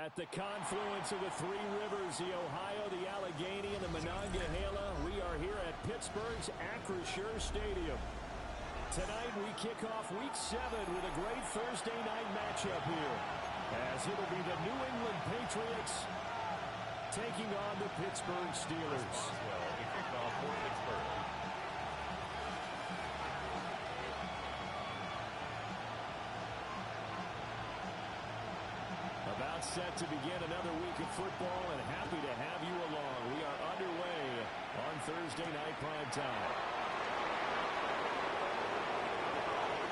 At the confluence of the three rivers, the Ohio, the Allegheny, and the Monongahela, we are here at Pittsburgh's Acrisure Stadium. Tonight we kick off Week 7 with a great Thursday night matchup here, as it'll be the New England Patriots taking on the Pittsburgh Steelers. Well, we kick off for Pittsburgh. About set to begin another week of football, and happy to have you along. We are underway on Thursday night primetime.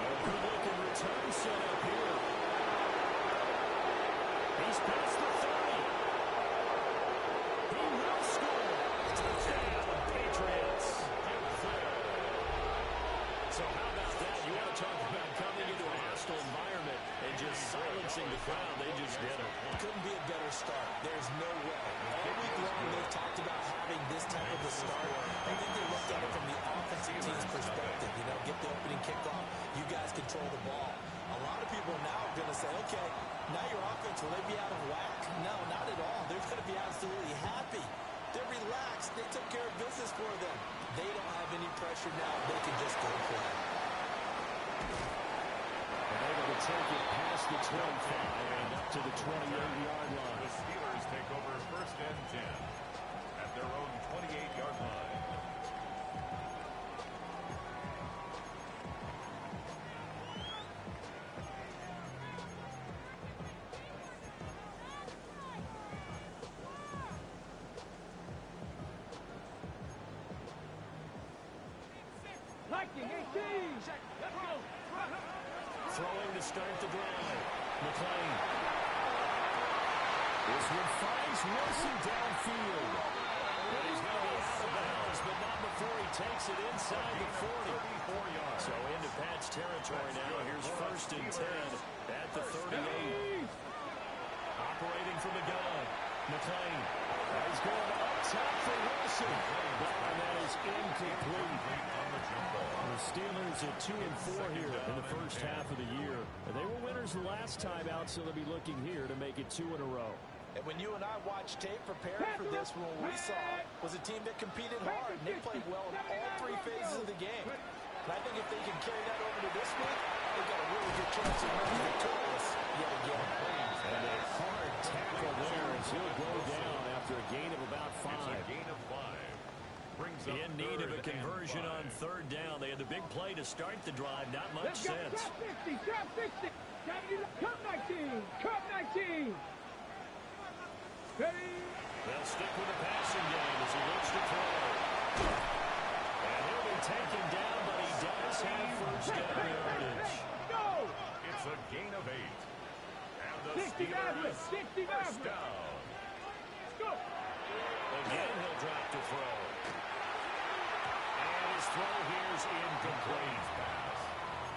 A good-looking return set up here. He's past the 30. He will score. Touchdown, Patriots. So how about that? You want to talk about coming into a hostile environment and just silencing the crowd. They just did it. Couldn't be a better start. There's no way. All week long they've talked about having this type of a start. I think they looked at it from the offensive team's perspective. You know, get the opening kickoff. You guys control the ball. A lot of people now are going to say, okay, now your offense, will they be out of whack? No, not at all. They're going to be absolutely happy. They're relaxed. They took care of business for them. They don't have any pressure now. They can just go play. Able to take it past the 25 and up to the 28-yard line. The Steelers take over first and 10 at their own 28-yard line. Throwing to start the drive. McClain. This one finds Wilson downfield. But he's going to be out of bounds, but not before he takes it inside the 40. 34 yards. So into Pat's territory now. Here's first and 10 at the 38. Operating from the gun. McClain. He's going up top for Wilson. And that is incomplete. The Steelers at 2-4 here in the first half of the year. And they were winners the last time out, so they'll be looking here to make it 2 in a row. And when you and I watched tape preparing for this one, what we saw was a team that competed hard, and they played well in all three phases of the game. And I think if they can carry that over to this week, they've got a really good chance of being victorious yet again. And a hard tackle there as he'll go down after a gain of about 5. It's a gain of 5. In need of a conversion on third down. They had the big play to start the drive. Not much sense. Top 60, top 60. Cup 19, cup 19. Ready? They'll stick with the passing game as he looks to throw. And he'll be taken down, but he does have first down yardage. Go! It's a gain of 8. And the 60 Steelers 60 first down. Go! Again, he'll drop to throw. And his throw here's incomplete.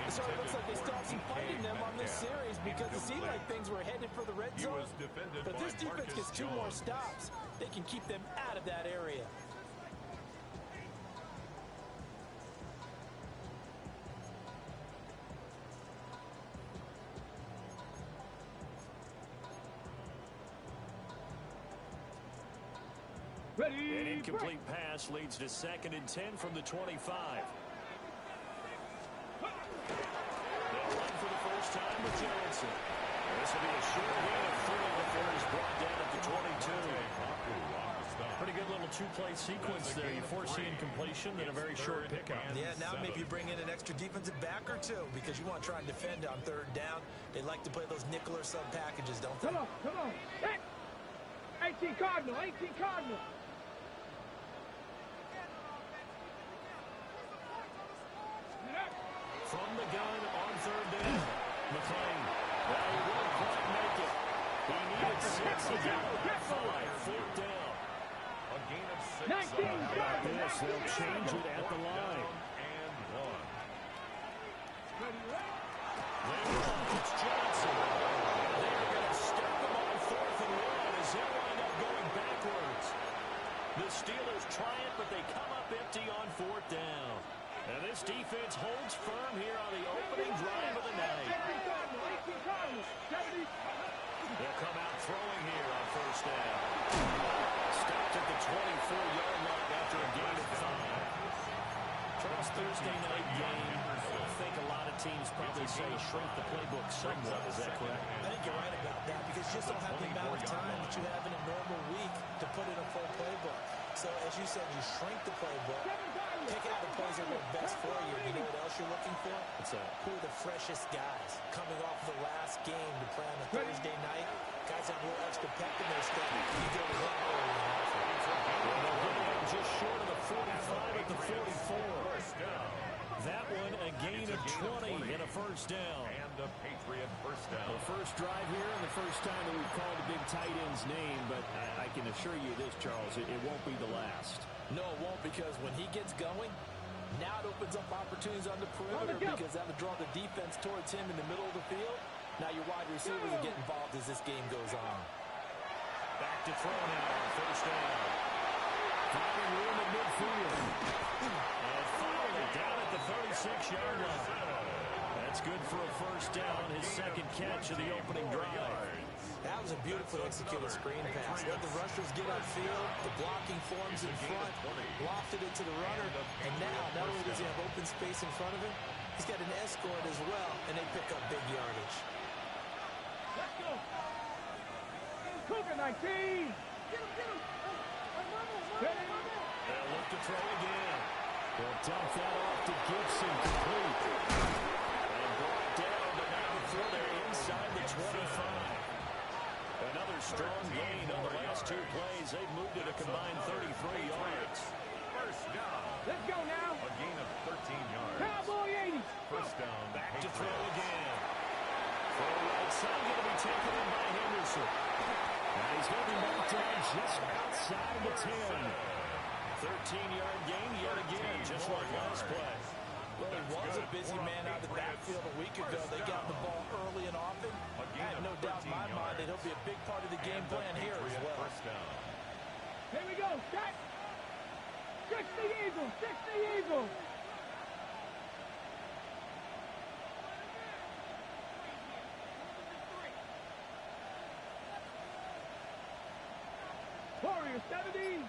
So it looks like they still have some fight in them on this series because it seemed like things were headed for the red zone. But this defense gets 2 more stops. They can keep them out of that area. Ready? An incomplete pass leads to 2nd and 10 from the 25. They'll run for the first time with Johnson. This will be a short gain of 3 before he's brought down at the 22. Pretty good little two-play sequence there. You foresee incompletion, then a very short pickup. Yeah, now maybe you bring in an extra defensive back or 2 because you want to try and defend on third down. They like to play those nickel or sub packages, don't they? Come on. Hey! 18 Cardinal, 18 Cardinal. From the gun on third down. McClain. Well, he won't quite make it. He needed 6. He got 5. 4th down. A gain of 6. 19. How about this? They'll change it at the line. And 1. They run. It's Johnson. They're going to start them on 4th and 1 as they wind up going backwards. The Steelers try it, but they come up empty on 4th down. And this defense holds firm here on the opening drive of the night. They'll come out throwing 34-yard line after a gain of 5. Charles, Thursday night game. I think a lot of teams probably say shrink the playbook somewhat. Is that correct? I think you're right about that because you just don't have the amount of time that you have in a normal week to put in a full playbook. So, as you said, you shrink the playbook, pick out the plays that work best for you. You know what else you're looking for? What's that? Who are the freshest guys coming off the last game to play on a Thursday night? Guys have a little extra pep in their step. You go to that early in the offense. Just short of the 45 at the 44. That one, a gain of 20 and a first down. And a Patriot first down. The first drive here and the first time that we've called a big tight end's name, but I can assure you this, Charles, it won't be the last. No, it won't, because when he gets going, now it opens up opportunities on the perimeter because that'll draw the defense towards him in the middle of the field. Now your wide receivers will get involved as this game goes on. Back to throw now, first down. Finding room at midfield. And finally down at the 36-yard line. That's good for a first down, his second catch of the opening drive. That was a beautifully executed screen pass. Let the rushers get upfield. The blocking forms in front. Lofted it to the runner. And now, not only does he have open space in front of him, he's got an escort as well, and they pick up big yardage. Let's go. Cougar 19. Get him. They'll look to throw again. They'll dump that off to Gibson, complete. And brought down, but now before they're inside the 25. Another strong gain on the last two plays. They've moved it a combined 33 yards. First down. Let's go now. A gain of 13 yards. Cowboy 80. First down. Back to throw again. For the right side, going to be taken in by Henderson. And he's going to be knocked down just outside the 10. 13-yard gain yet again, just like last play. Well, he was a busy man out of the backfield a week ago. They got the ball early and often. I have no doubt in my mind that he'll be a big part of the game plan here as well. First down. Here we go. Set. 60 Eagles. 60 Eagles. Warriors 70.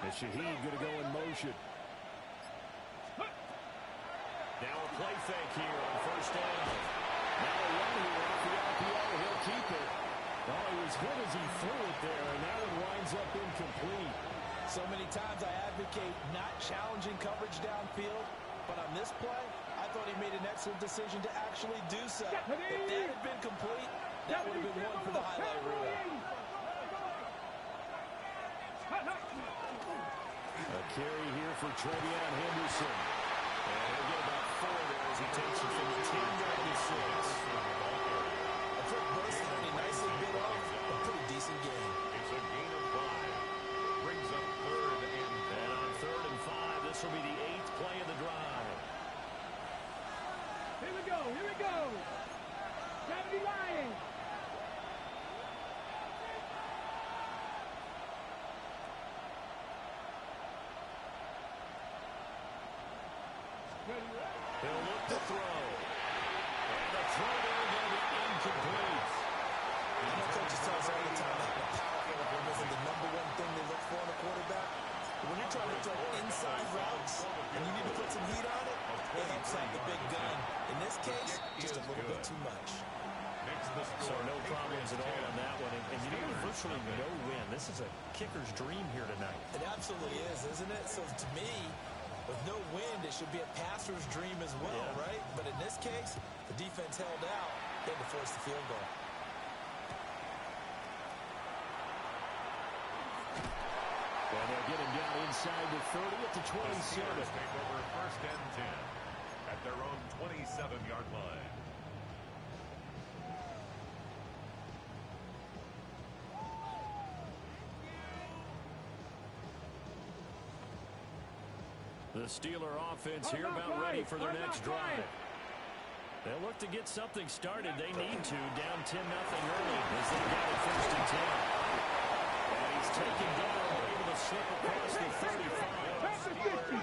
And Shaheed going to go in motion. Now a play fake here on first down. Now a run here off the RPO. He'll keep it. Oh, he was hit as he threw it there, and that one winds up incomplete. So many times I advocate not challenging coverage downfield, but on this play, I thought he made an excellent decision to actually do so. If that had been complete, that would have been one for the highlight reel. A carry here for Trevion Henderson. And he'll get about 4 there as he takes it from the 10 down to 6. A quick burst that he nicely bit off. A pretty decent game. It's a gain of 5. Brings up third and 10. And on 3rd and 5, this will be the 8th play of the drive. Here we go. 70 Lions. He'll look to throw. And the throw there going to be incomplete. I know coaches tell us all the time that the power of them isn't the number one thing they look for in a quarterback. But when you're trying to throw inside routes and you need to put some heat on it, it helps out the big gun. In this case, just a little bit too much. So no problems at all on that one. And you know, virtually no win. This is a kicker's dream here tonight. It absolutely is, isn't it? So to me, with no wind, it should be a passer's dream as well, right? But in this case, the defense held out. They had to force the field goal. And they'll get him down inside the 30 at the 27. Take over first and 10 at their own 27-yard line. The Steeler offense here about ready for their next drive. They'll look to get something started. They need to. Down 10-0 early as they got it first and 10. And he's taken down, able to slip across the 35.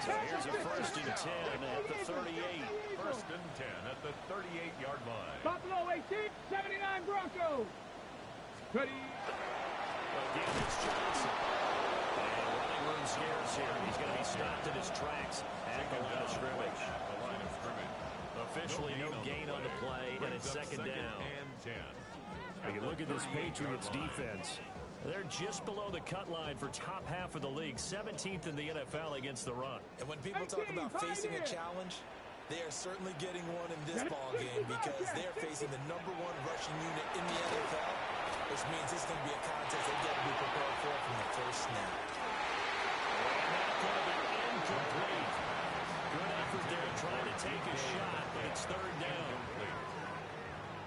So here's a first and 10 at the 38. First and 10 at the 38-yard line. Buffalo 18, 79 Broncos. Ready. Again, it's Johnson. And running room scarce here. He's going to be stopped in his tracks at the line of scrimmage. Officially no gain on the play, and it's second down. You look at this Patriots defense. They're just below the cut line for top half of the league, 17th in the NFL against the run. And when people talk about facing a challenge, they are certainly getting one in this ball game because they're facing the #1 rushing unit in the NFL, which means it's going to be a contest they've got to be prepared for from the first snap. And that's going to be incomplete. Good effort there trying to take a shot, but it's third down.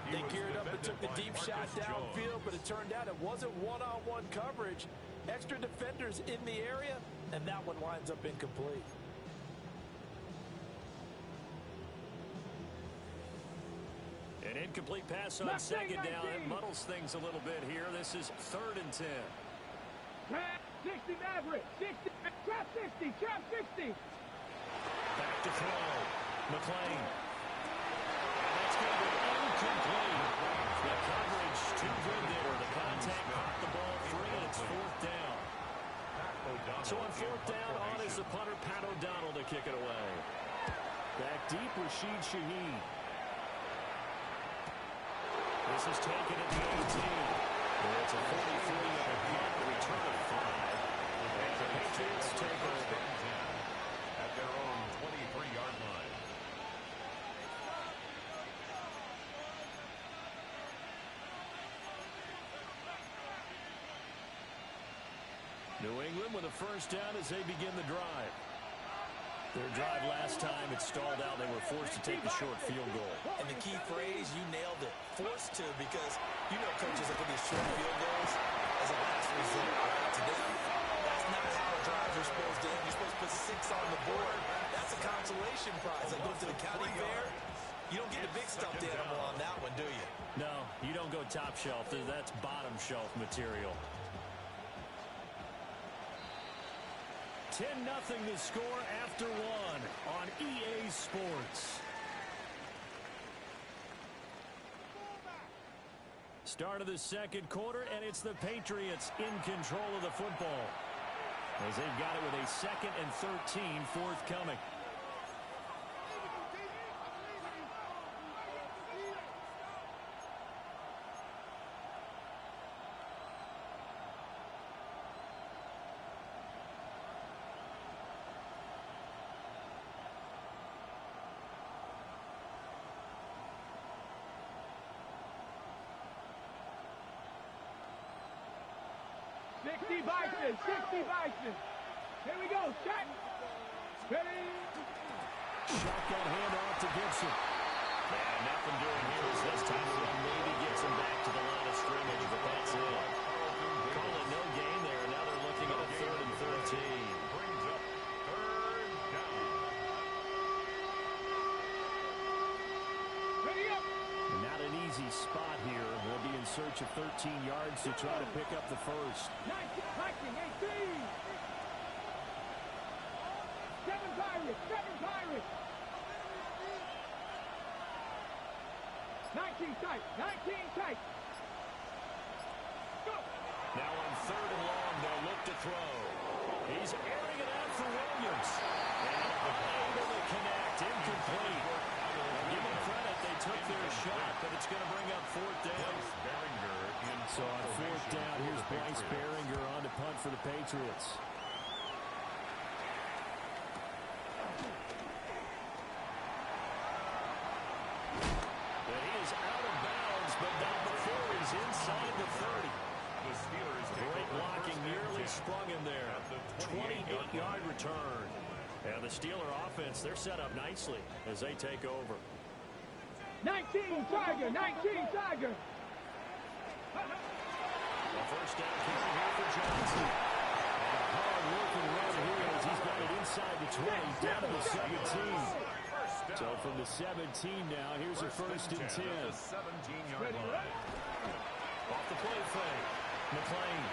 They geared up and took the deep shot downfield, but it turned out it wasn't one-on-one coverage. Extra defenders in the area, and that one winds up incomplete. An incomplete pass on second down. It muddles things a little bit here. This is 3rd and 10. Trap 60, Maverick. 60. Trap 60. Trap 60. Back to throw. McClain. That's going to be incomplete. The coverage too good there. The contact caught the ball free, and it's 4th down. So on 4th down, on is the punter, Pat O'Donnell, to kick it away. Back deep, Rashid Shaheed. This is taken at the 18. It's a 43-yard punt, a return of 5. And the Patriots take over at their own 23-yard line. New England with a first down as they begin the drive. Their drive last time, it stalled out. They were forced to take the short field goal. And the key phrase, you nailed it, forced to, because you know coaches look at these short field goals as a last resort. Right? Today, that's not how drives are supposed to end. You're supposed to put 6 on the board. That's a consolation prize. Like going to the county fair, you don't get a big stuffed animal on that one, do you? No, you don't go top shelf. That's bottom shelf material. 10-0 the score after 1 on EA Sports. Start of the second quarter, and it's the Patriots in control of the football, as they've got it with a 2nd and 13 forthcoming. Bison, 60 Bison. Here we go, set. Ready. Shotgun handoff to Gibson. And nothing doing here as this time around maybe gets him back to the line of scrimmage, but that's it. Calling no gain there. Now they're looking at a 3rd and 13. Brings up 3rd down. Ready up. Not an easy spot here. We'll be in search of 13 yards to try to pick up the first. 19, 18. 7 Pirates, 7 Pirates. 19 tight, 19 tight. Go. Now on 3rd and long, they'll look to throw. He's airing it out for Williams. And able to connect, incomplete. Give them credit, they took their shot, but it's going to bring up 4th down. So on 4th down, here's Bryce Behringer on to punt for the Patriots. But he is out of bounds, but not before he's inside the 30. Great blocking, nearly sprung him there. 28-yard return. And the Steeler offense, they're set up nicely as they take over. 19 Tiger, 19 Tiger. The first down carry here for Johnson. And a hard-working run here as he's got it inside the 20, down to the 17. So from the 17 now, here's a 1st and 10. 17-yard line. Off the play fake. McClain.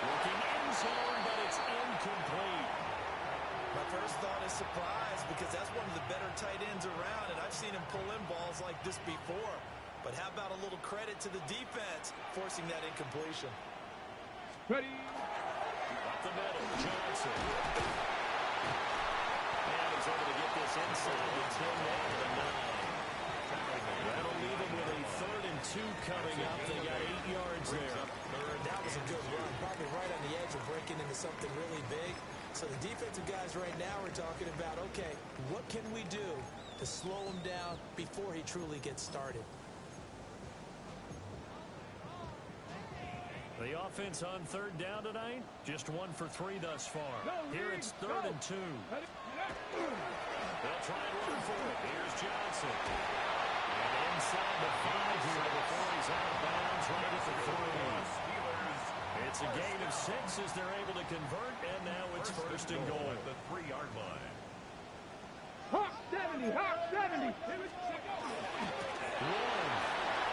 Looking end zone, but it's incomplete. My first thought is surprise because that's one of the better tight ends around, and I've seen him pull in balls like this before. But how about a little credit to the defense forcing that incompletion? Ready. Up the middle, Johnson. And he's able to get this inside the 10 down to the 9. That'll leave them with a 3rd and 2 coming up. They got 8 yards there. That was a good run, probably right on the edge of breaking into something really big. So the defensive guys right now are talking about, okay, what can we do to slow him down before he truly gets started? The offense on 3rd down tonight, just 1 for 3 thus far. Here it's 3rd and 2. They'll try and run for it. Here's Johnson. And inside the 5 here before he's out of bounds right at the 3. It's a gain of 6 as they're able to convert, and now it's 1st and goal. At the 3-yard line. Hawk 70, Hawk 70. Long.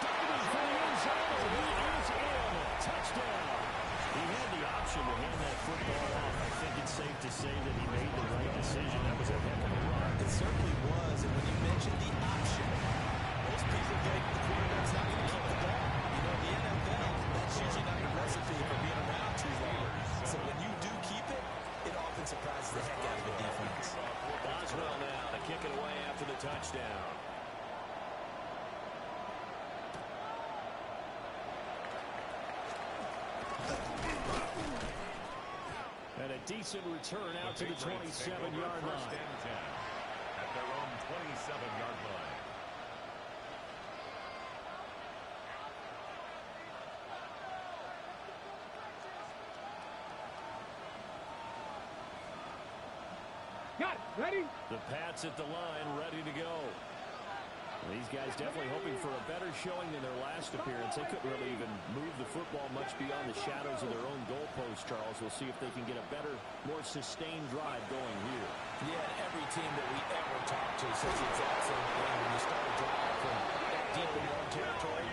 Diving for the end zone. He is in. Touchdown. He had the option to hand that football off. I think it's safe to say that he made the right decision. That was a heck of a run. It certainly was, and when you mentioned the option, most people think the quarterback's not going to keep the ball. You know, the NFL, that's usually not the recipe for being around too long. So when you do keep it, it often surprises the heck out of the defense. Boswell now to kick it away after the touchdown. And a decent return out to the 27-yard line. At their own 27-yard line. Got it. Ready? The Pats at the line, ready to go. These guys definitely hoping for a better showing than their last appearance. They couldn't really even move the football much beyond the shadows of their own goalpost, Charles. We'll see if they can get a better, more sustained drive going here. Yeah, every team that we ever talk to says the exact same thing. When you start a drive from deep in your own territory,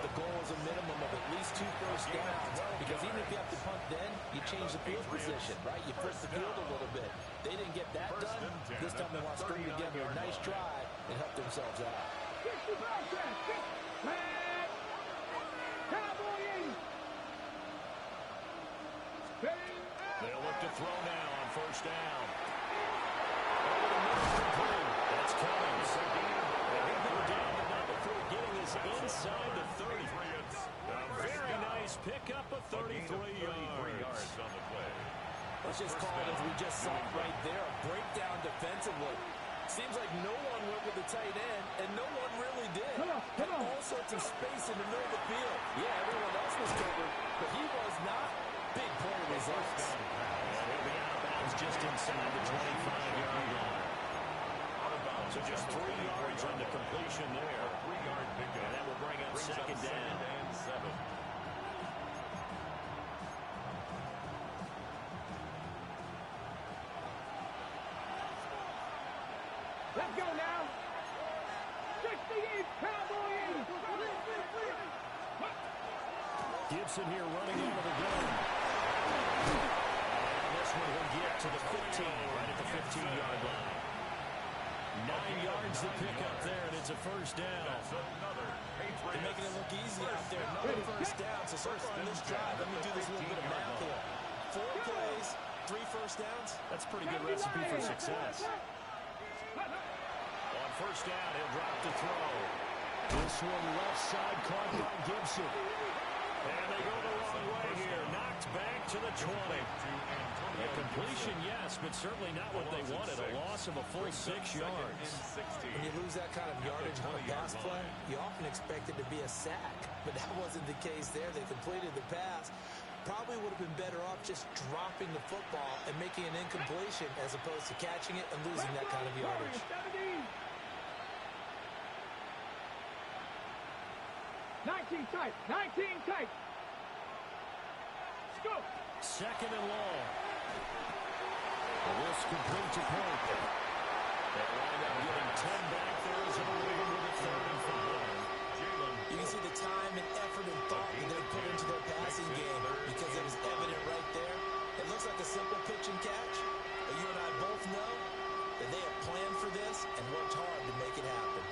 the goal is a minimum of at least 2 first downs. Because even if you have to punt then, you change the field position, right? You flip the field a little bit. They didn't get that done. This time they want to string together a nice drive and help themselves out. 60 process. Cowboy 80. They'll look to throw now on 1st down. Over the middle, complete. That's Cummings. They're down but not before getting this inside the 30. A very nice pickup of 33 yards on the play. Let's just call it, as we just saw right there, a breakdown defensively. Seems like no one went with the tight end, and no one really did. Come on. All sorts of space in the middle of the field. Yeah, everyone else was covered, but he was not. Big play results. And he'll be out of bounds just inside the 25-yard line. So just 3 yards on the completion there. 3-yard pickup. And that will bring up 2nd down. And 7. Let's go now. 68 Cowboy 80. Gibson here running out of the gun. And this one will get to the 15, right at the 15-yard line. 9 yards to pick up there, and it's a 1st down. They're making it look easy out there. Another 1st down. So far on this drive, let me do this little bit of math here. 4 plays, 3 1st downs. That's a pretty good recipe for success. On 1st down, he'll drop to throw. This one left side caught by Gibson. And they go the wrong way here. Knocked back to the 20. A completion, yes, but certainly not what they wanted. A loss of a full 6 yards. When you lose that kind of yardage on a pass play, you often expect it to be a sack. But that wasn't the case there. They completed the pass. Probably would have been better off just dropping the football and making an incompletion as opposed to catching it and losing that kind of yardage. 19 tight. 19 tight. Let's go. 2nd and long. This complete to Pope. They wind up getting 10 back there as it'll leave them with a 3rd and 5. You can see the time and effort and thought that they put into their passing game because it was evident right there. It looks like a simple pitch and catch, but you and I both know that they have planned for this and worked hard to make it happen.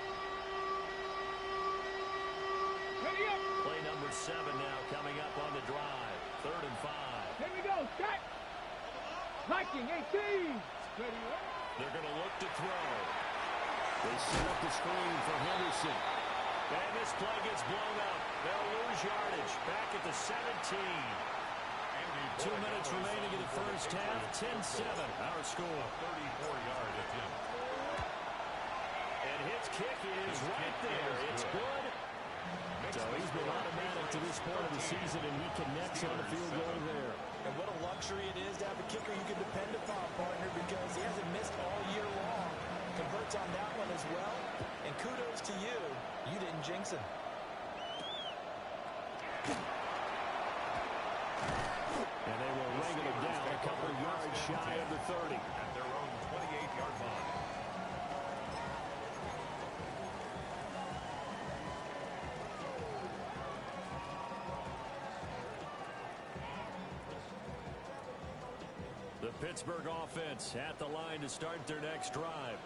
Set. Viking 18. They're going to look to throw. They set up the screen for Henderson. And this play gets blown up. They'll lose yardage. Back at the 17. 2 minutes remaining in the first half. 10-7, our score. 34-yard attempt. And his kick is right there. It's good. So he's been automatic to this point of the season, and he connects on the field goal there. And what a luxury it is to have a kicker you can depend upon, partner, because he hasn't missed all year long. Converts on that one as well. And kudos to you. You didn't jinx him. And they will wrangle it down a couple of yards shy of the 30. At their own 28-yard line. The Pittsburgh offense at the line to start their next drive.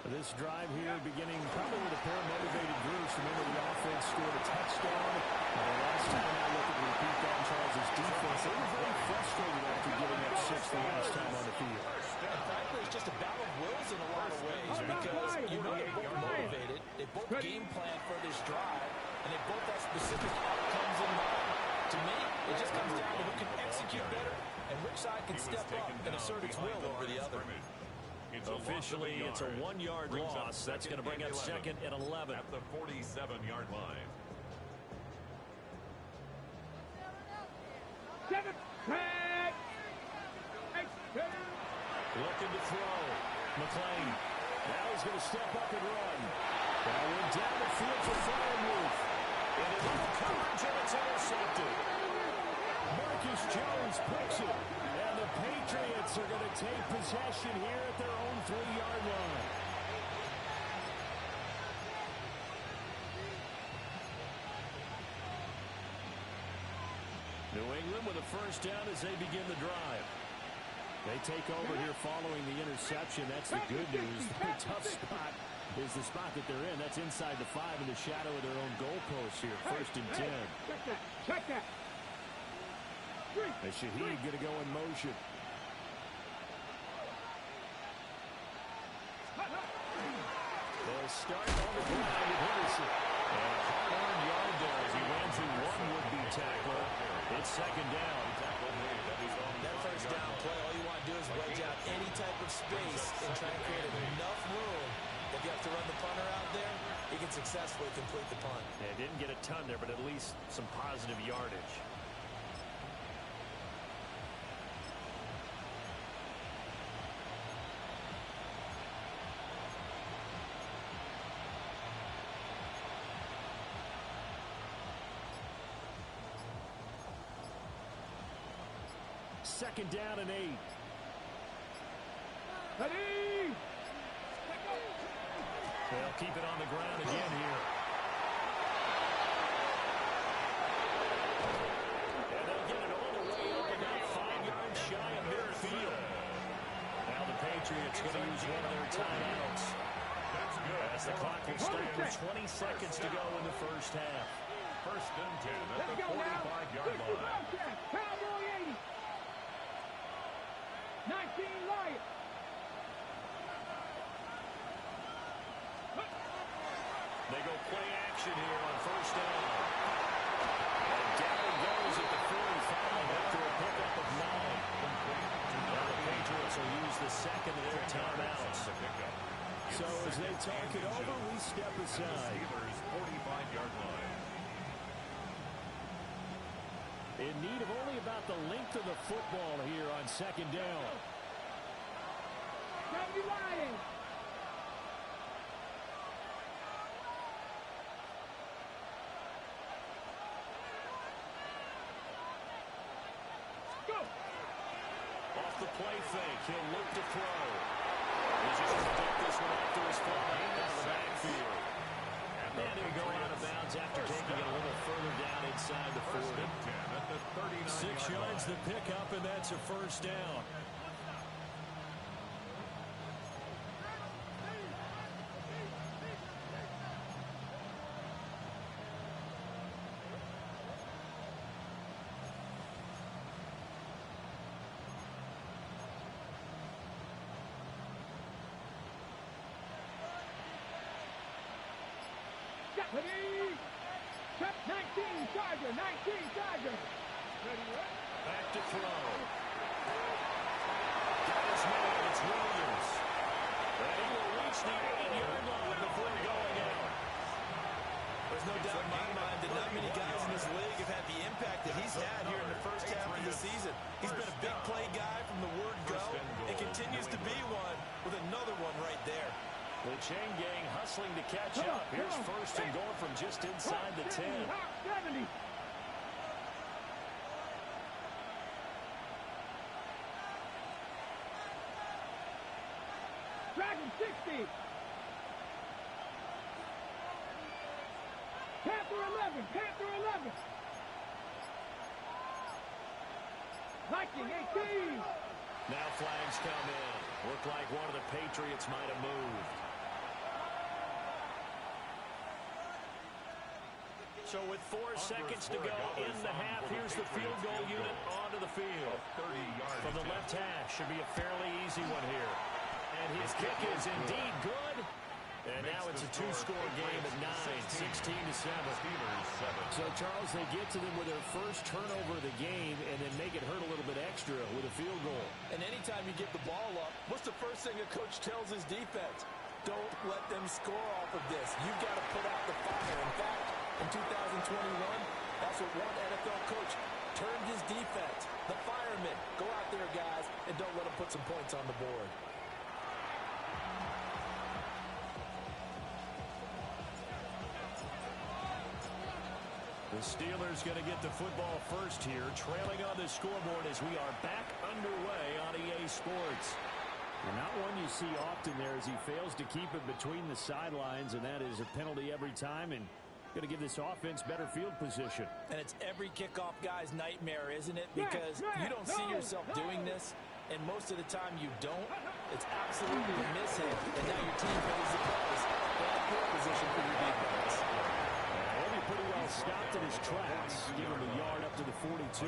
This drive here beginning probably with a pair of motivated groups. Remember, the offense scored a touchdown. The last time I looked at the repeat that Charles' defense, they were very frustrated after giving up 6 the last time on the field. And frankly, it's just a battle of wills in a lot of ways because you know they're both motivated. They both game plan for this drive, and they both have specific outcomes in mind. To me, it just comes down to who can execute better and which side can step up and assert its will over the other. Officially, it's a 1-yard loss. That's going to bring up 2nd and 11. At the 47-yard line. 7. Set. Looking to throw. McLean. Now he's going to step up and run. That went down the field for Firewood. And it into coverage, and it's intercepted. Marcus Jones picks it. And the Patriots are going to take possession here at their own 3-yard line. New England with a first down as they begin the drive. They take over here following the interception. That's the good news. The tough spot is the spot that they're in. That's inside the 5 in the shadow of their own goalpost here. 1st and 10. Check that. As Shaheed going to go in motion. They'll start on the ground with Henderson. And a hard-earned yard there as he ran through one would-be tackler. It's 2nd down. That first down play, all you want to do is wedge out any type of space and try to create enough room. If you have to run the punter out there, he can successfully complete the punt. They didn't get a ton there, but at least some positive yardage. Second down and 8. Ready. They'll keep it on the ground again here. And they'll get it all the way up about 5 yards shy of midfield. Now the Patriots going to use one of their timeouts. That's good. As the clock will start with 20 seconds to go in the first half. 1st and 10 at the 45-yard line. Cowboy 80. 19 Lions. They go play action here on 1st down. And down it goes at the 45 after a pickup of 9. Now the Patriots will use the 2nd of their timeouts. So as they talk it over, we step aside. Steelers 45-yard line. In need of only about the length of the football here on 2nd down. 70 Lions. Go. Off the play fake, he'll look to throw. He's just going to pick this one after his flying down the backfield. And he'll go out of bounds after taking it a little further down inside the 40. 6 yards to pick up, and that's a 1st down. Ready? Check 19, Charger, 19, Charger. Ready, what? Back to throw. Got his man, it's Williams. And he will reach the 8-yard line before going out. There's no doubt in my mind that not many guys in this league have had the impact that he's had here in the first half of the season. He's been a big play guy from the word go and continues to be one with another one right there. The chain gang hustling to catch up. Here's first and goal from just inside the 10. 70. Dragon 60. Panther 11. Panther 11. Viking 18. Now flags come in. Looked like one of the Patriots might have moved. So with 4 seconds to go in the half, here's the field goal unit onto the field. From the left hash, should be a fairly easy one here. And his kick is indeed good. And now it's a 2-score game at 9, 16-7. So, Charles, they get to them with their first turnover of the game and then make it hurt a little bit extra with a field goal. And anytime you get the ball up, what's the first thing a coach tells his defense? Don't let them score off of this. You've got to put out the fire. In fact, in 2021, that's what one NFL coach turned his defense. The firemen. Go out there, guys, and don't let them put some points on the board. The Steelers going to get the football first here, trailing on the scoreboard as we are back underway on EA Sports. And not one you see often there as he fails to keep it between the sidelines, and that is a penalty every time, and going to give this offense better field position. And it's every kickoff guy's nightmare, isn't it? Because you don't see yourself doing this, and most of the time you don't. It's absolutely a mishit, and now your team pays the price. Bad field position for your defense. Well, he pretty well stopped in his tracks. Give him a yard up to the 42.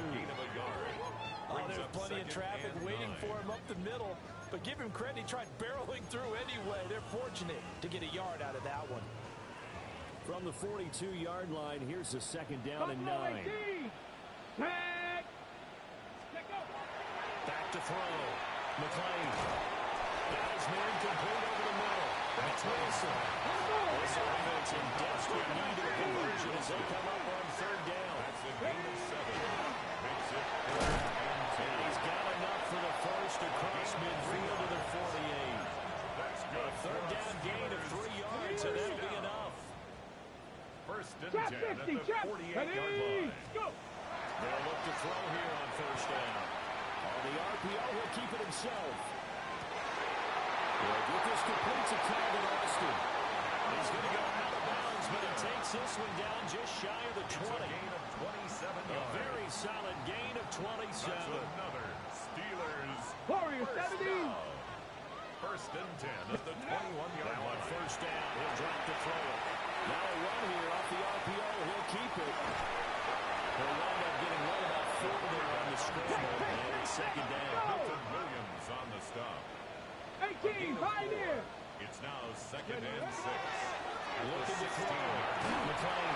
Oh, there's plenty of traffic waiting for him up the middle. But give him credit, he tried barreling through anyway. They're fortunate to get a yard out of that one. From the 42-yard line, here's a second down and 9. Back to throw. McClain. Got his man complete over the middle. That's Wilson. This offense in desperate need of a conversion as they come up on third down. That's a gain of 7. Makes it And he's got enough for the first across midfield to the 48. That's A good. third down gain of 3 yards, and that'll be enough. First and 10 at the 48-yard line. They'll look to throw here on first down. On the RPO, he'll keep it himself. Well, get this complete to Calvin Austin. He's going to go out of bounds, but he takes this one down just shy of the 20. It's a gain of 27 A yards. very solid gain of 27. That's another Steelers Warriors first 70. down. First and 10 at the 21-yard Now on line. first down, he'll drop to throw it. Now a run here off the RPO. He'll keep it. He'll wind up getting right about 4 there on the scoreboard, and it's second down. Milton Williams on the stop. 18, Pioneer. It's now second and 6. Looking to throw. McClain.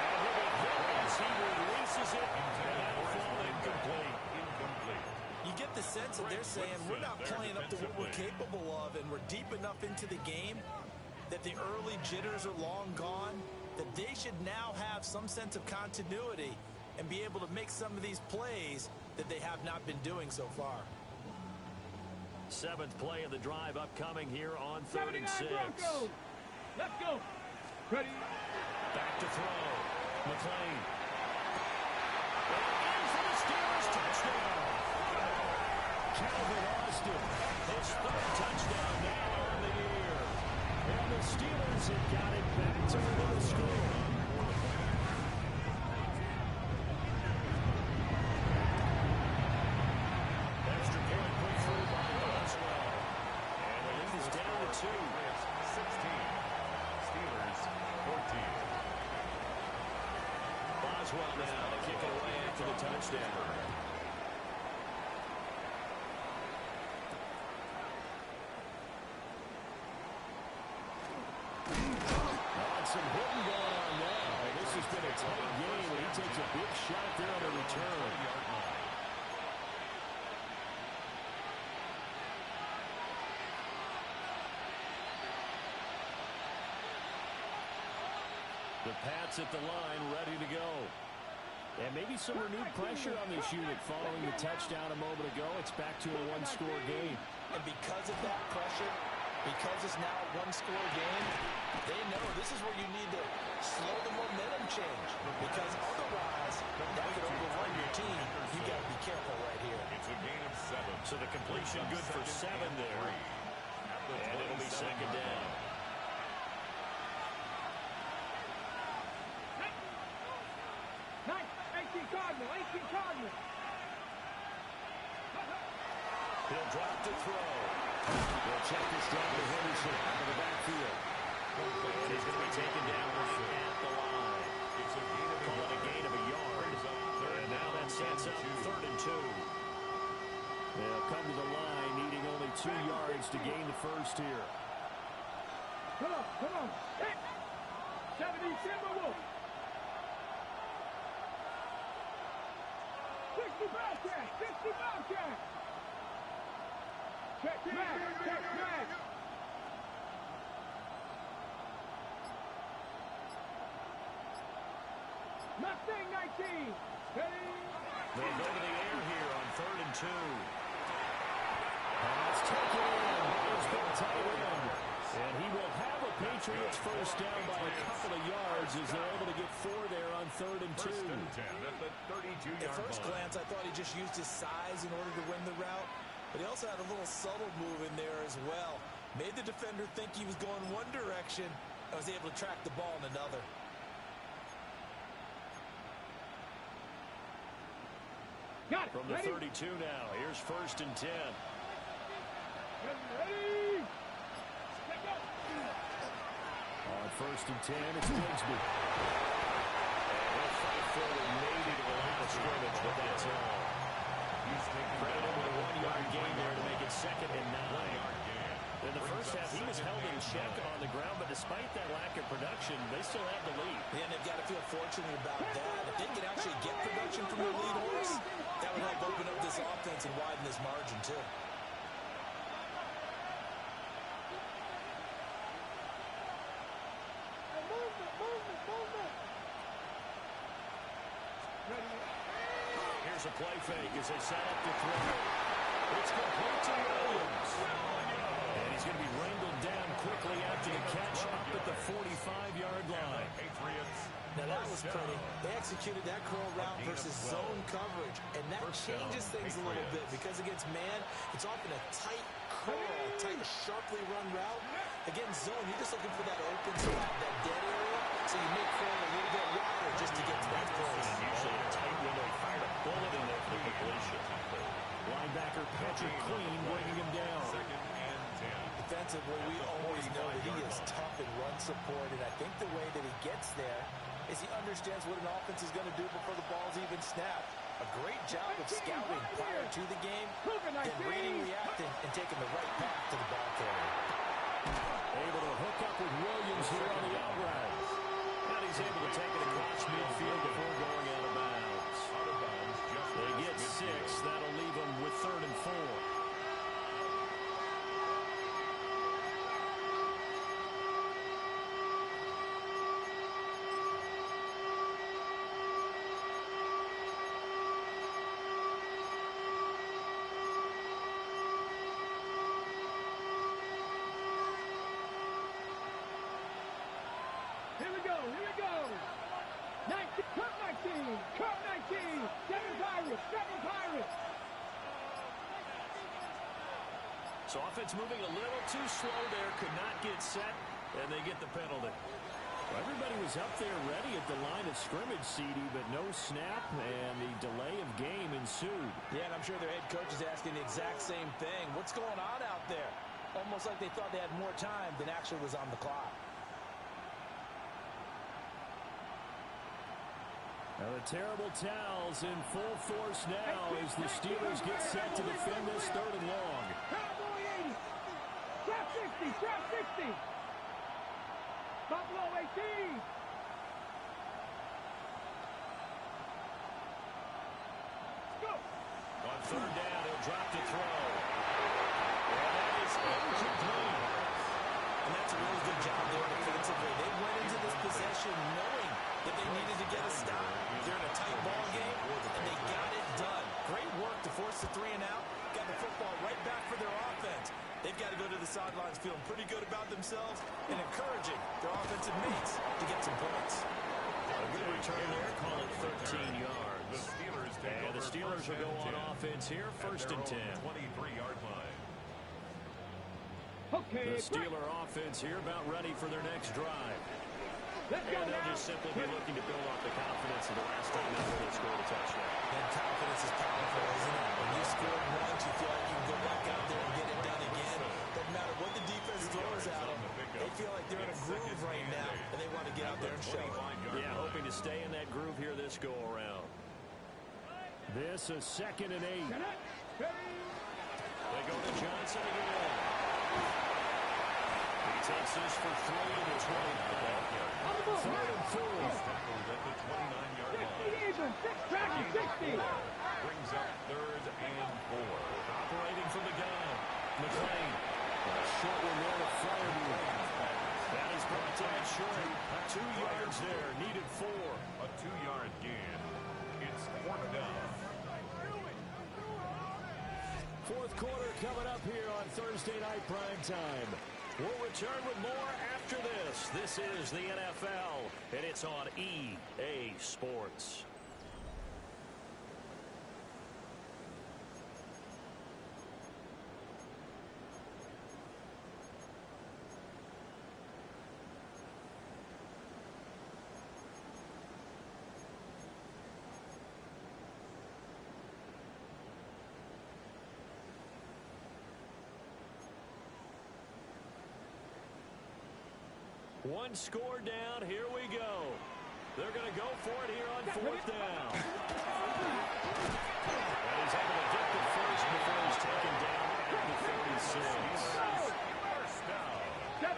And with a hit as he releases it, and that'll fall incomplete. Incomplete. You get the sense that they're saying we're not playing up to what we're capable of, and we're deep enough into the game that the early jitters are long gone, that they should now have some sense of continuity and be able to make some of these plays that they have not been doing so far. 7th play of the drive upcoming here on 3rd and 6. Broncos. Let's go. Ready? Back to throw. McClain. And in for the Steelers touchdown. Calvin Austin, his 3rd touchdown now on the year. And the Steelers have got it back to within a score. Extra point put through by Boswell. And the lead is down to 2. 16. Steelers 14. Boswell now to kick it away after the touchdown. Some hitting going The Pats at the line, ready to go. And maybe some renewed pressure on this unit following the touchdown a moment ago. It's back to a one-score game. And because of that pressure, because it's now a one-score game, they know this is where you need to slow the momentum change. Because otherwise, that could overrun your team. You got to be careful right here. It's a gain of 7. So the completion good for 7 there. And it'll be second down. Nice. 18 Cardinal. 18 Cardinal. He'll drop to throw. They'll check this drive to Henderson out of the backfield. And he's going to be taken down at the line. It's a gain of Call it a gain of a yard. And now that sets up 3rd and 2. They'll come to the line needing only 2 yards to gain the first here. Come on, come on. Hit. 70 Timberwolves. 60 Bobcat. 60 Bobcat. Check back. Check back. Mustang 19. Ready. They'll go to the air here on 3rd and 2. Pass taken in. It's been tight end. And he will have a Patriots first down by a couple of yards as they're able to get 4 there on 3rd and 2. First and 10 at the 32-yard At first line. glance, I thought he just used his size in order to win the route. But he also had a little subtle move in there as well. Made the defender think he was going one direction and was able to track the ball in another. Got it. From the Ready. 32 now, here's 1st and 10. Ready. Let go. On 1st and 10, it's Bigsby. And he'll fight forward maybe to the line of scrimmage, but that's all. He's taking Credit him with a 1-yard gain there to make it 2nd and 9. In the first half, he was held in check on the ground, but despite that lack of production, they still had the lead. Yeah, and they've got to feel fortunate about that. If they can actually get production from their lead horse, that would help open up this offense and widen this margin, too. Here's a play fake as they set up to throw. It's complete to Williams. And he's going to be wrangled down quickly after the catch up at the 45-yard line. Patriots. Now that was pretty. They executed that curl route versus zone coverage, and that changes things a little bit because against man, it's often a tight curl, tight, sharply run route. Against zone, you're just looking for that open spot, that dead area, so you make curl a little bit wider just to get to that place. Usually in a tight window, he fired a bullet in there for the completion. Linebacker Patrick Queen bringing him down. 2nd and 10. Defensively, we always know that he is tough in run support, and I think the way that he gets there is he understands what an offense is going to do before the ball's even snapped. A great job of scouting prior to the game, then reading, reacting, and taking the right path to the ball carrier. Able to hook up with Williams here on the out route. And he's able to take it across midfield before going out of bounds. Out of bounds. They get 6. That'll leave them with 3rd and 4. Here we go. Here we go. 19. Cup 19. Cup 19. 7 Pirates. 7 Pirates. So offense moving a little too slow there. Could not get set. And they get the penalty. Well, everybody was up there ready at the line of scrimmage, CD, but no snap, and the delay of game ensued. Yeah, and I'm sure their head coach is asking the exact same thing. What's going on out there? Almost like they thought they had more time than actually was on the clock. Now the terrible towels in full force now as the Steelers get set to defend this 3rd and long. Cowboy 80. Trap 60. Trap 60. Buffalo 18. Go. On 3rd down, he'll drop to throw. And that is incomplete. And that's a really good job there defensively. They went into this possession knowing feeling pretty good about themselves and encouraging their offensive mates to get some points. A good return there, call it 13 yards. And the Steelers will go on offense here, first and 10. 23-yard line. The Steeler offense here about ready for their next drive. And they'll just simply be looking to build off the confidence of the last time they scored a touchdown. And confidence is powerful, isn't it? When you scored once, you feel like you can go back out there and get it done again. Doesn't matter what the defense throws at them. They feel like they're in a groove right now, and they want to get out there and show it. Yeah, hoping to stay in that groove here this go-around. This is 2nd and 8. They go to Johnson again. He takes this for 3 to the 20. 3rd and 4. At the 29-yard line. 60. Brings up 3rd and 4. Operating from the gun. McLean. A short one there to Fryermuth. That is brought down short. 2 yards there. Needed 4. A 2-yard gain. It's 4th down. 4th quarter coming up here on Thursday night prime time. We'll return with more after this. This is the NFL, and it's on EA Sports. One score down. Here we go. They're going to go for it here on 4th down. And he's able to get the first before he's taken down at the 36. First down.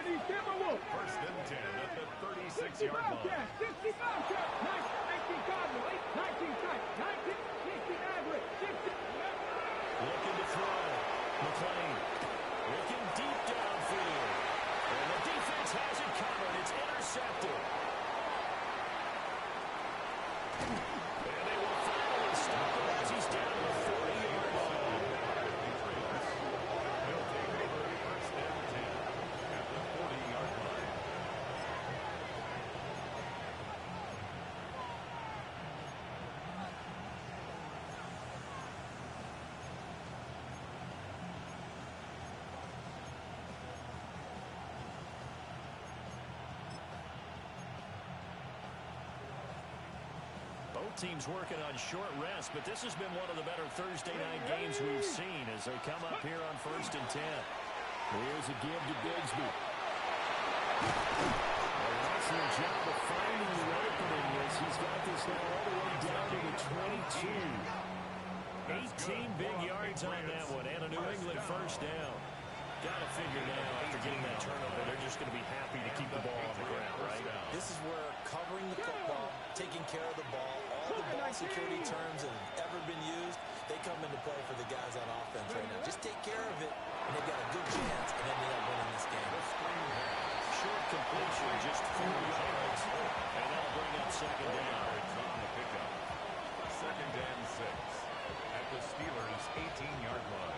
70 Timberwolves. 1st and 10 at the 36-yard line. 60 Bobcat. 19 Cardinal. 19 Kite. 19 average. 60. Looking to throw. McLean looking deep downfield. And the defense has it covered. It's intercepted. And they will finally stop him as he's down to the 40-yard line. They'll take over 1st and 10 at the 40-yard line. Both teams working on short rest, but this has been one of the better Thursday night games we've seen as they come up here on 1st and 10. Here's a give to Bigsby. Well, that's their job of finding the opening as he's got this now all the way down to the 22. 18 big yards on that one and a New England first down. Got to figure now after getting that turnover, they're just going to be happy to keep the ball on the ground, right? This is where covering the football, taking care of the ball, all the ball security terms that have ever been used, they come into play for the guys on offense right now. Just take care of it, and they've got a good chance of ending up winning this game. Short completion, just 4 yards, and that'll bring up 2nd down. On the pickup. 2nd and 6 at the Steelers' 18-yard line.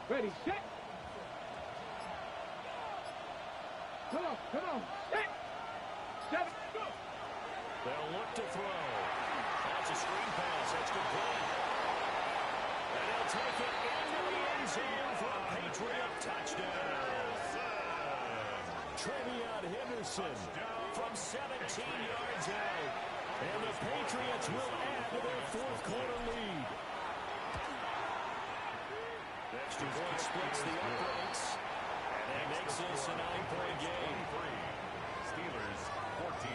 Ready, set. Come on, set. 7, go. They'll look to throw. That's a screen pass. That's complete. And they'll take it into the end zone for a Patriot touchdown. Trevion Henderson from 17 yards out. And the Patriots will add to their 4th quarter lead. The extra point splits the uprights. And that makes this a 9-point game. Steelers 14.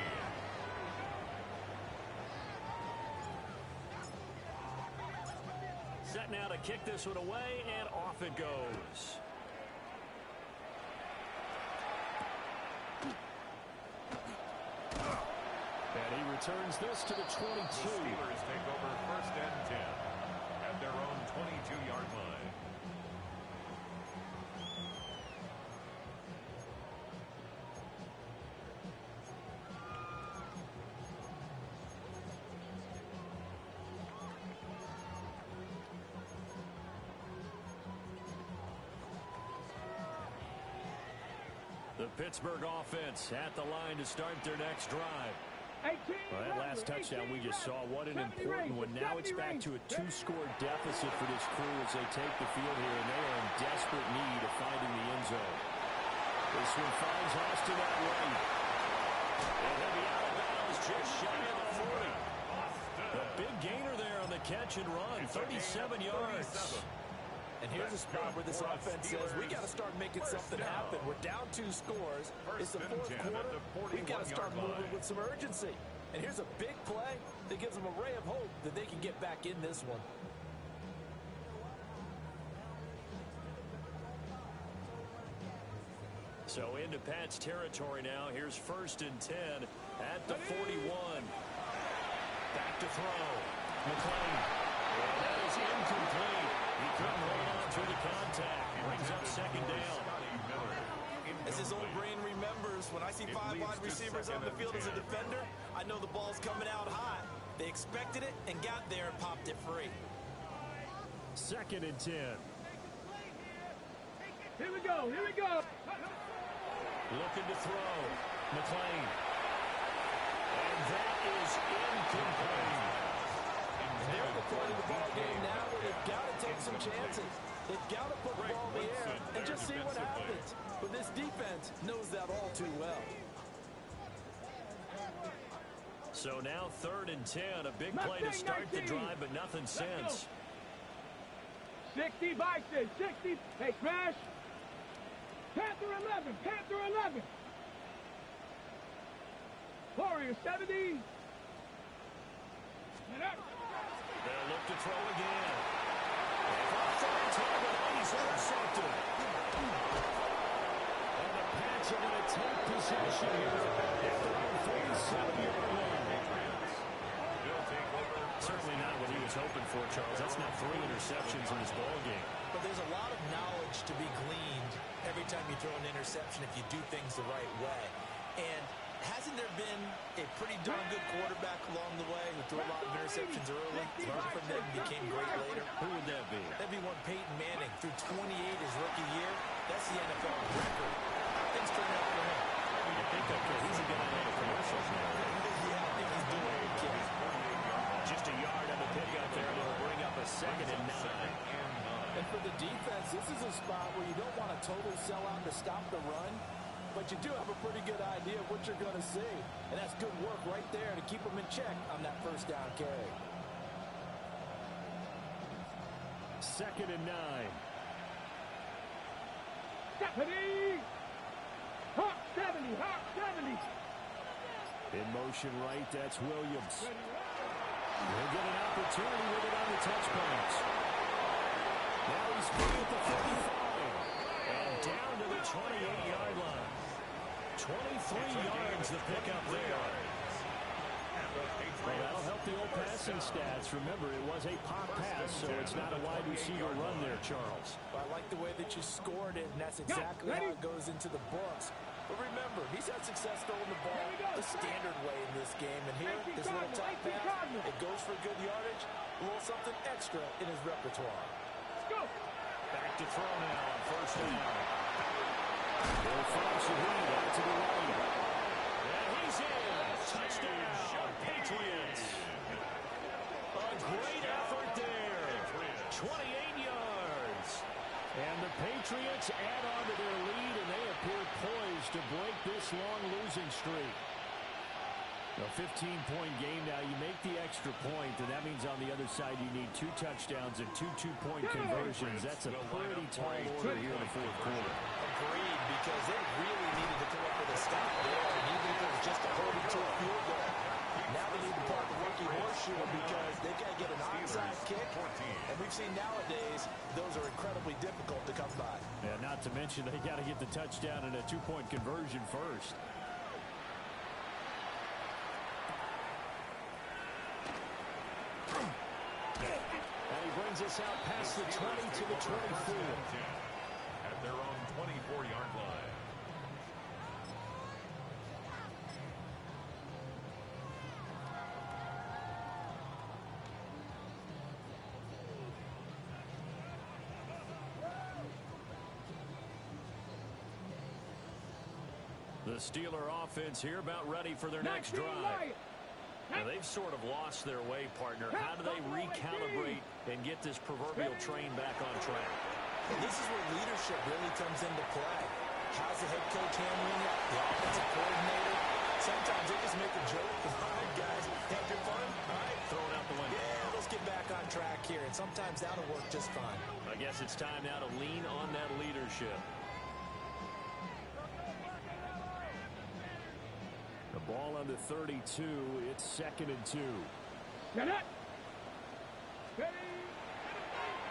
Set now to kick this one away, and off it goes. And he returns this to the 22. The Steelers take over 1st and 10 at their own 22-yard line. Pittsburgh offense at the line to start their next drive. Well, that last touchdown we just saw, what an important one. Now it's back to a 2-score deficit for this crew as they take the field here, and they are in desperate need of finding the end zone. This one finds Austin at right. And he'll be out of bounds just shy of the 40. A big gainer there on the catch and run, 37 yards. And here's a spot where this offense says, we got to start making something happen. We're down 2 scores. It's the fourth quarter. We've got to start moving with some urgency. And here's a big play that gives them a ray of hope that they can get back in this one. So into Pat's territory now. Here's 1st and 10 at the 41. Back to throw. McClain. And that is incomplete. He couldn't hold on through the contact. Brings up 2nd down. As his old brain remembers, when I see 5 wide receivers on the field as a defender, I know the ball's coming out high. They expected it and got there and popped it free. 2nd and 10. Here we go. Here we go. Looking to throw. McClain. And that is incomplete. They're at the point of the ball game now where they've got to take some chances. They've got to put the ball in the air and just see what happens. But this defense knows that all too well. So now 3rd and 10. A big play to start the drive, but nothing since. 60 Bison, 60. Hey, Crash. Panther 11, Panther 11. Warrior 70. They'll look to throw again. He's intercepted. And the Pats are going to take possession here at the 47-yard line. Certainly not what he was hoping for, Charles. That's not 3 interceptions in this ball game. But there's a lot of knowledge to be gleaned every time you throw an interception if you do things the right way. And hasn't there been a pretty darn good quarterback along the way who threw a lot of interceptions early, learned from them, became great later? Who would that be? That'd be one Peyton Manning. Through 28 his rookie year, that's the NFL record. Things turned out for him. I think he's a guy on the commercials now. Yeah, I think he's doing okay. Just a yard on the pickup there, and it'll bring up a 2nd and 9. And for the defense, this is a spot where you don't want a total sellout to stop the run, but you do have a pretty good idea of what you're going to see. And that's good work right there to keep them in check on that 1st down carry. 2nd and 9. Stephanie! Hawk 70, Hawk 70. In motion right, that's Williams. He'll get an opportunity with it on the touch pass. Now he's free at the 55. And down to the 28-yard line. 23 yards the pickup there. Well, that'll help the old passing stats. Remember, it was a pop pass, so it's not a wide receiver run there, Charles. Well, I like the way that you scored it, and that's exactly how it goes into the books. But remember, he's had success throwing the ball the standard way in this game. And here, this little top pass, it goes for good yardage, a little something extra in his repertoire. Go. Back to throw now on 1st down. They'll find Shaheen out to the right. And he's in. Touchdown, Patriots. A great effort there. 28 yards. And the Patriots add on to their lead, and they appear poised to break this long losing streak. A 15-point game now. You make the extra point, and that means on the other side you need 2 touchdowns and 2 two-point conversions. That's a pretty tall order here in the 4th quarter. Agreed, because they really needed to come up with a stop there, and even if it was just to hold it to a field goal. Now they need to park the rookie horseshoe because they've got to get an onside kick, and we've seen nowadays those are incredibly difficult to come by. Yeah, not to mention they got to get the touchdown and a 2-point conversion first. And he brings us out past the 20 to the 24. At their own 24-yard line. The Steeler offense here about ready for their next drive. Now, they've sort of lost their way, partner. How do they recalibrate and get this proverbial train back on track? This is where leadership really comes into play. How's the head coach handling it? The offensive coordinator? Sometimes they just make a joke. All right, guys, have your fun? All right, throw it out the window. Yeah, let's get back on track here. And sometimes that'll work just fine. I guess it's time now to lean on that leadership. The ball on the 32. It's 2nd and 2. Get it.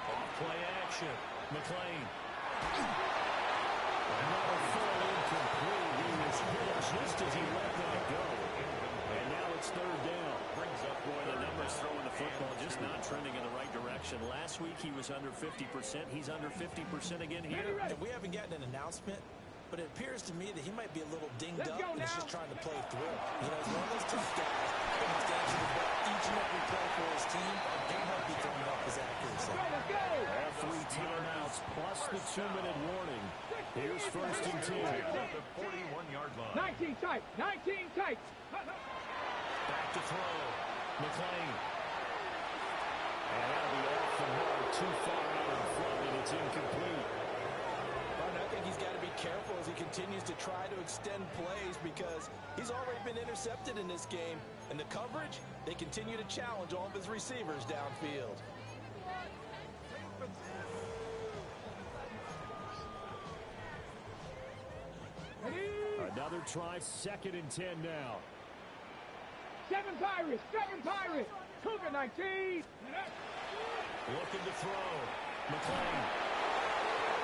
Off play action. McLean. Another full incomplete. He was hit just as he let that go. And now it's 3rd down. Brings up, boy, the numbers throwing the football just not trending in the right direction. Last week he was under 50%. He's under 50% again here. And we haven't gotten an announcement, but it appears to me that he might be a little dinged up and he's just trying to play through. You know, he's one of those tough guys that must answer the ball each and every play for his team. He might be throwing off his accuracy. All 3 timeouts plus the 2-minute warning. Here's 1st and 10. The 41-yard line. 19 tight. 19 tight. Back to throw. McLean. And that'll be off the mark. Too far out in front, and it's incomplete. I think he's got to be careful as he continues to try to extend plays because he's already been intercepted in this game. And the coverage, they continue to challenge all of his receivers downfield. Another try, 2nd and 10 now. 7 Pirates. 7 Pirates. Cougar 19. Looking to throw. McLean.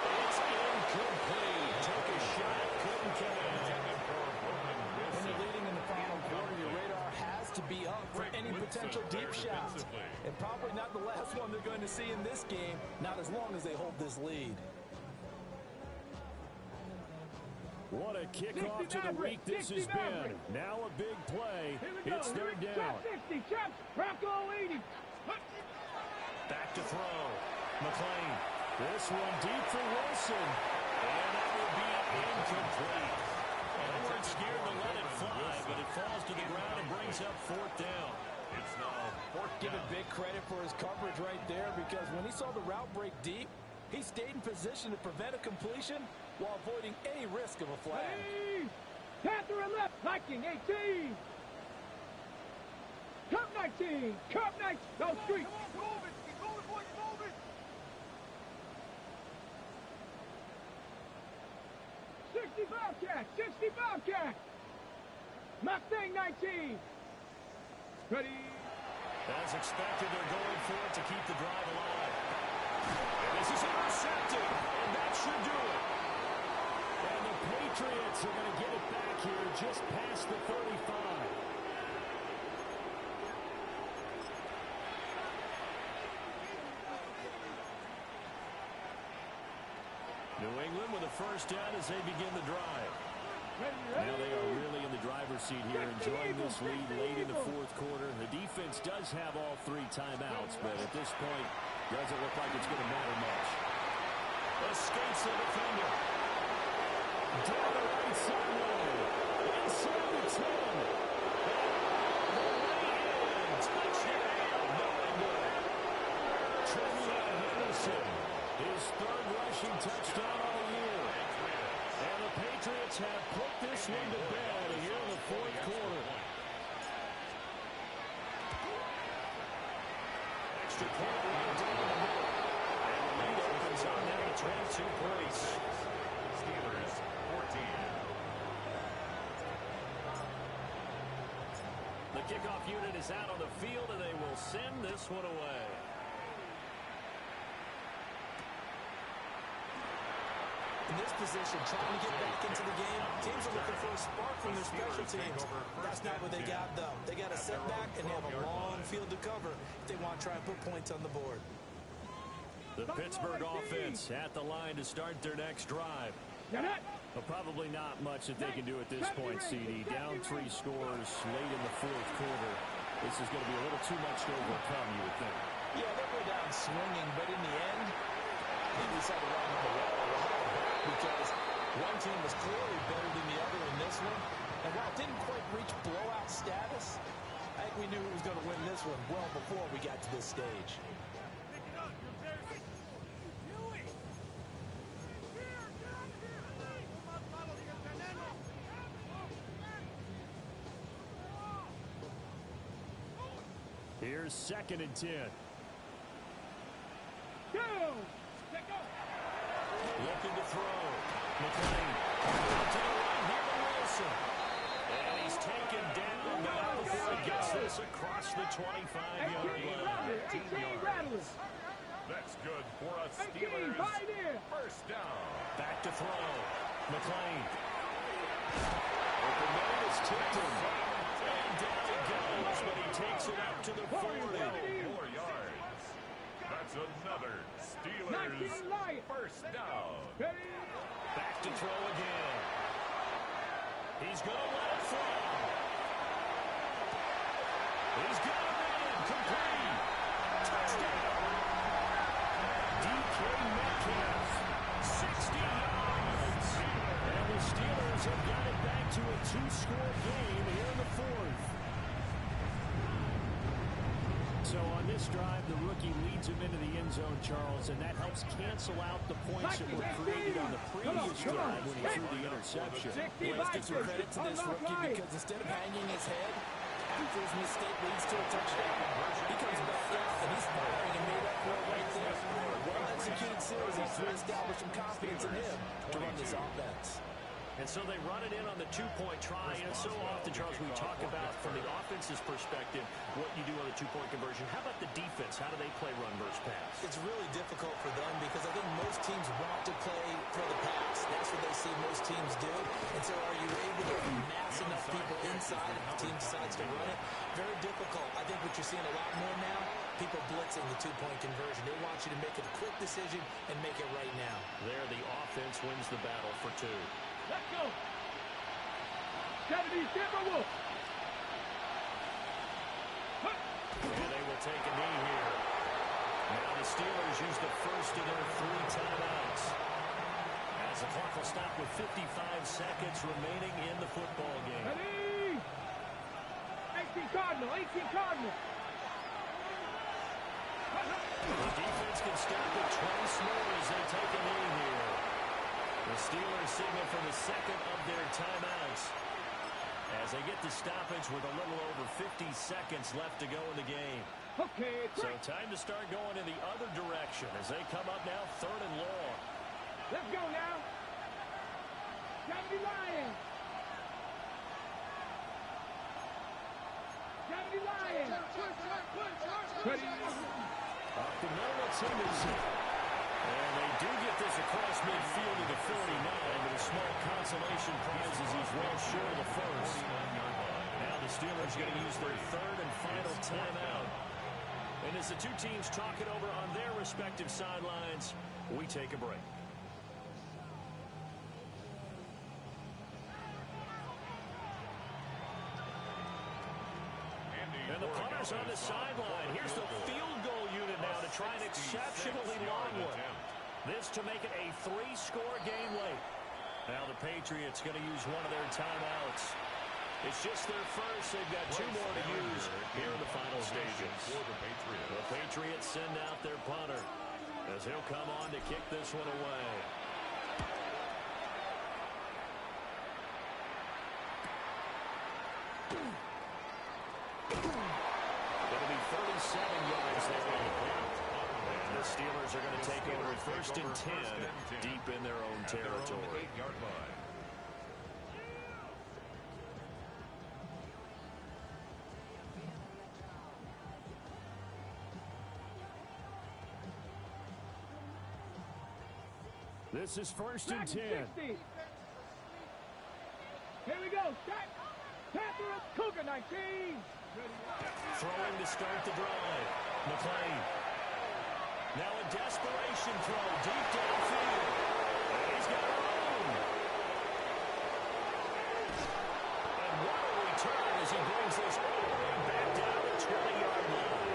It's incomplete. Took a shot, couldn't connect. When you're leading in the final quarter, your radar has to be up for any potential deep shots. And probably not the last one they're going to see in this game, not as long as they hold this lead. What a kickoff to the week this has been. Now a big play. It's 3rd down. 60. Chaps. Bronco 80. Back to throw. McLean. This one deep for Wilson. And that will be incomplete. And they weren't scared to let it fly, but it falls to the ground and brings up 4th down. It's now 4th down. Give it big credit for his coverage right there because when he saw the route break deep, he stayed in position to prevent a completion while avoiding any risk of a flag. Hey! Panther and left. Viking 18. Cup 19. Cup 19. Go street. Keep moving. Keep moving, boys. Keep moving. 60 Bobcat. 60 Bobcat. Mustang 19. Ready. As expected, they're going for it to keep the drive alive. And this is intercepted, and that should do it. And the Patriots are going to get it back here just past the 35. New England with a 1st down as they begin the drive. Now they are really in the driver's seat here, enjoying this lead late in the 4th quarter. The defense does have all 3 timeouts, but at this point, doesn't look like it's going to matter much. Escapes the defender. Down the right sideline. Inside the 10. And way in. Touchdown. No good. Trevion Henderson. His 3rd rushing touchdown of the year. And the Patriots have put this one to bed here in the 4th quarter. Extra point right down the middle. And the lead opens up now to 22 points. Steelers 14. The kickoff unit is out on the field, and they will send this one away. In this position, trying to get back into the game, teams are looking for a spark from their special teams. That's not what they got, though. They got a setback, and they have a long field to cover if they want to try and put points on the board. The Pittsburgh offense at the line to start their next drive. But probably not much that they can do at this point, CD. Down 3 scores late in the 4th quarter. This is going to be a little too much to overcome, you would think. Yeah, they'll go down swinging, but in the end, I think we saw the writing on the wall because One team was clearly better than the other in this one. And while it didn't quite reach blowout status, I think we knew who was going to win this one well before we got to this stage. Here's 2nd and 10. Go! Looking to throw. McLean. To the right here to Wilson. And he's taken down now before he gets this across the 25-yard line. 18 rattlers. That's good for a 18 Steelers right here. first down. Back to throw. McLean. Open man is tipped him. And down he goes, but he takes it up to the 40. 4 yards. That's another Steelers first down. Back to throw again. He's going to let it fly. He's got a man. Complete. Touchdown. DK Metcalf. 60 yards. And the Steelers have got it back to a 2-score game here in the 4th. So on this drive, the rookie leads him into the end zone, Charles, and that helps cancel out the points that were created on the previous drive when he threw the interception. Let's give some credit to this rookie because instead of hanging his head after his mistake leads to a touchdown, he comes back out and he's firing and made that throw right there. Well-executed series has to establish some confidence in him to run this offense. And so they run it in on the 2-point try. And so often, Charles, we talk about from the offense's perspective what you do on the 2-point conversion. How about the defense? How do they play run versus pass? It's really difficult for them because I think most teams want to play for the pass. That's what they see most teams do. And so are you able to mass enough people inside if the team decides to run it? Very difficult. I think what you're seeing a lot more now, people blitzing the 2-point conversion. They want you to make a quick decision and make it right now. There, the offense wins the battle for 2. Let's go. 70 Timberwolves. And they will take a knee here. Now the Steelers use the first of their 3 timeouts. As the clock will stop with 55 seconds remaining in the football game. Ready? 18 Cardinal. 18 Cardinal. The defense can stop it twice more as they take a knee here. The Steelers signal for the 2nd of their timeouts as they get the stoppage with a little over 50 seconds left to go in the game. Okay, so time to start going in the other direction as they come up now 3rd and long. Let's go now. JBryant. JBryant. Ready? Up the middle, it's Henderson. And they do get this across midfield to the 49, but a small consolation prize as he's well short of the first. Now the Steelers going to use their 3rd and final timeout. And as the 2 teams talk it over on their respective sidelines, we take a break. And the punter's on the sideline. Here's the field goal unit now to try an exceptionally long one. This to make it a 3-score game late. Now the Patriots going to use one of their timeouts. It's just their first. They've got 2 more to use here in the final stages. The Patriots send out their punter as he'll come on to kick this one away. It'll be 37 yards there on the clock. And the Steelers are going to take over 1st and 10 deep in their own territory. 8-yard line. This is 1st and 10. Here we go. Start. Panther Cougar 19. Throwing to start the drive. McLean. Now a desperation throw deep downfield. And he's got room. And what a return as he brings this all the way back down the 20-yard line.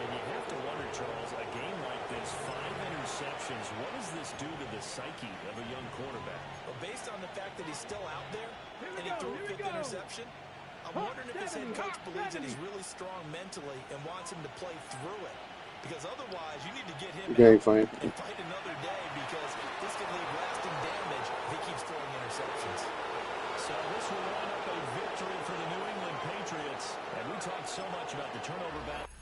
And you have to wonder, Charles, a game like this, 5 interceptions. What does this do to the psyche of a young quarterback? Well, based on the fact that he's still out there and he threw a 5th interception, I'm wondering if his head coach believes that he's really strong mentally and wants him to play through it. Because otherwise, you need to get him out and fight another day, because this could leave lasting damage if he keeps throwing interceptions. So this will wind up a victory for the New England Patriots. And we talked so much about the turnover battle.